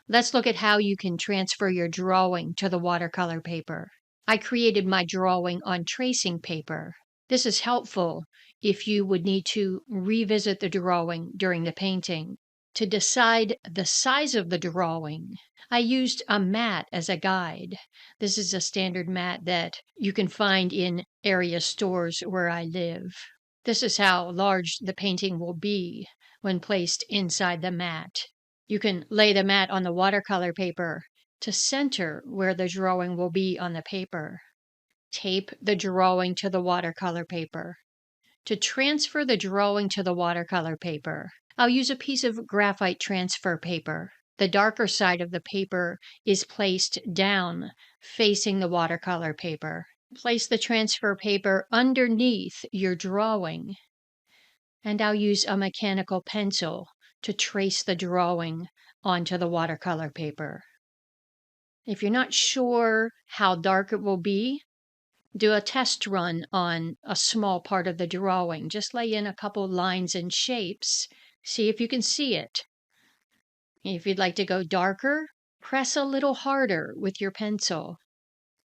Let's look at how you can transfer your drawing to the watercolor paper. I created my drawing on tracing paper. This is helpful if you would need to revisit the drawing during the painting. To decide the size of the drawing, I used a mat as a guide. This is a standard mat that you can find in area stores where I live. This is how large the painting will be when placed inside the mat. You can lay the mat on the watercolor paper to center where the drawing will be on the paper. Tape the drawing to the watercolor paper. To transfer the drawing to the watercolor paper, I'll use a piece of graphite transfer paper. The darker side of the paper is placed down, facing the watercolor paper. Place the transfer paper underneath your drawing, and I'll use a mechanical pencil to trace the drawing onto the watercolor paper. If you're not sure how dark it will be, do a test run on a small part of the drawing. Just lay in a couple lines and shapes. See if you can see it. If you'd like to go darker, press a little harder with your pencil.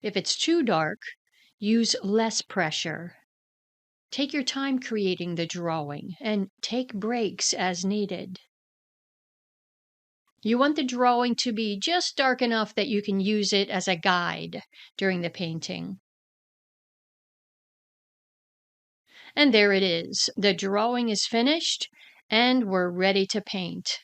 If it's too dark, use less pressure. Take your time creating the drawing and take breaks as needed. You want the drawing to be just dark enough that you can use it as a guide during the painting. And there it is. The drawing is finished and we're ready to paint.